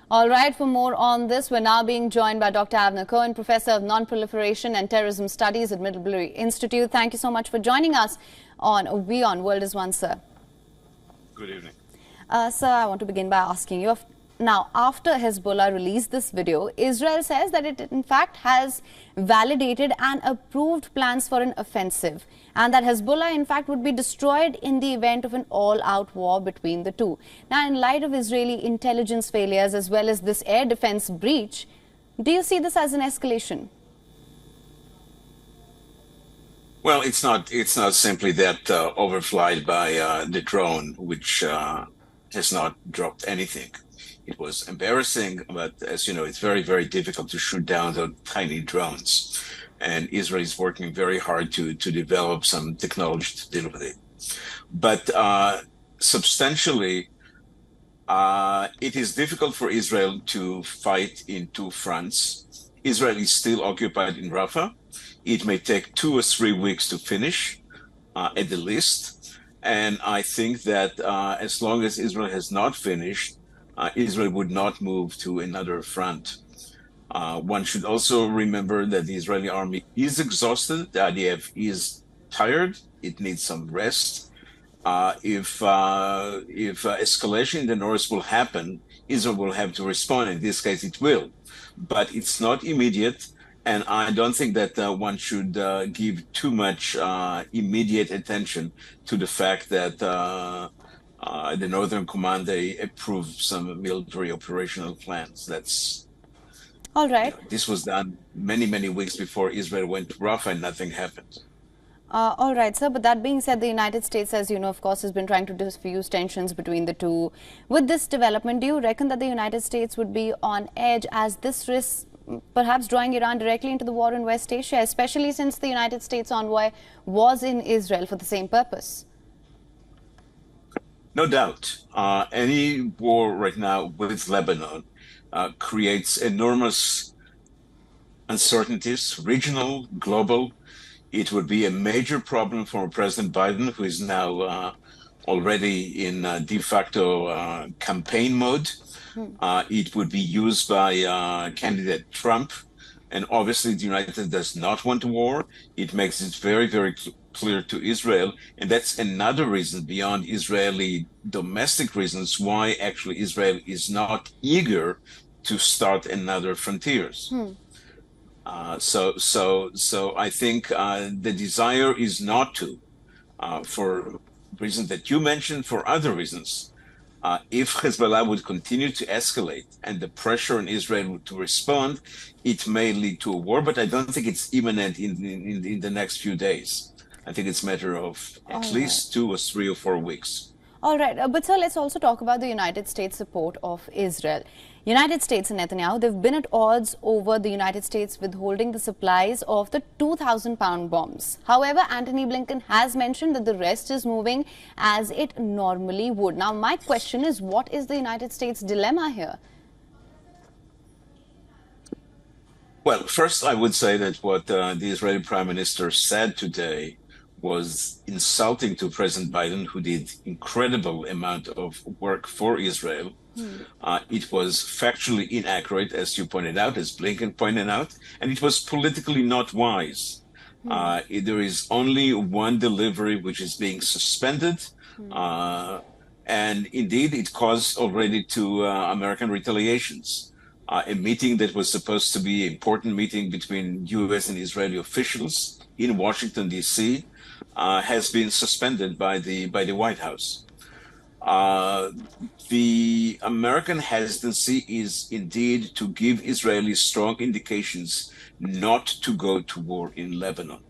All right, for more on this, we're now being joined by Dr. Avner Cohen, Professor of Non-Proliferation and Terrorism Studies at Middlebury Institute. Thank you so much for joining us on WION World is One, sir. Good evening. Sir, I want to begin by asking you, now, after Hezbollah released this video, Israel says that it in fact has validated and approved plans for an offensive, and that Hezbollah in fact would be destroyed in the event of an all-out war between the two. Now, in light of Israeli intelligence failures as well as this air defense breach, do you see this as an escalation? Well, it's not simply that overflight by the drone, which has not dropped anything. It was embarrassing, but as you know, it's very, very difficult to shoot down those tiny drones. And Israel is working very hard to develop some technology to deal with it. But substantially, it is difficult for Israel to fight in two fronts. Israel is still occupied in Rafah. It may take 2 or 3 weeks to finish, at the least. And I think that as long as Israel has not finished, Israel would not move to another front. One should also remember that the Israeli army is exhausted. The IDF is tired. It needs some rest. If escalation in the north will happen, Israel will have to respond. In this case, it will. But it's not immediate. And I don't think that one should give too much immediate attention to the fact that the Northern Command, they approved some military operational plans. That's all right. This was done many, many weeks before Israel went to Rafah and nothing happened. All right, sir. But that being said, the United States, as you know, of course, has been trying to diffuse tensions between the two. With this development, do you reckon that the United States would be on edge as this risks perhaps drawing Iran directly into the war in West Asia, especially since the United States envoy was in Israel for the same purpose? No doubt. Any war right now with Lebanon creates enormous uncertainties, regional, global. It would be a major problem for President Biden, who is now already in de facto campaign mode. It would be used by candidate Trump. And obviously, the United States does not want a war. It makes it very, very clear to Israel. And that's another reason beyond Israeli domestic reasons why actually Israel is not eager to start another frontiers. So I think the desire is not to, for reasons that you mentioned, for other reasons. If Hezbollah would continue to escalate and the pressure on Israel to respond, it may lead to a war, but I don't think it's imminent in the next few days. I think it's a matter of at least 2 or 3 or 4 weeks. All right. But sir, let's also talk about the United States support of Israel. United States and Netanyahu, they've been at odds over the United States withholding the supplies of the 2,000-pound bombs. However, Antony Blinken has mentioned that the rest is moving as it normally would. Now, my question is, what is the United States' dilemma here? Well, first, I would say that what the Israeli Prime Minister said today was insulting to President Biden, who did incredible amount of work for Israel. It was factually inaccurate, as you pointed out, as Blinken pointed out, and it was politically not wise. There is only one delivery which is being suspended, and indeed it caused already to American retaliations. A meeting that was supposed to be an important meeting between U.S. and Israeli officials in Washington, D.C., has been suspended by the White House. The American hesitancy is indeed to give Israelis strong indications not to go to war in Lebanon.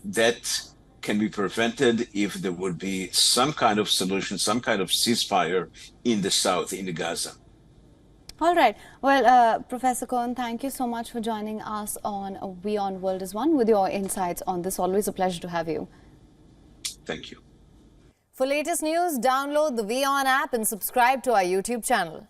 That can be prevented if there would be some kind of solution, some kind of ceasefire in the south, in the Gaza. All right. Well, Professor Cohen, thank you so much for joining us on WION World is One with your insights on this. Always a pleasure to have you. Thank you. For latest news, download the WION app and subscribe to our YouTube channel.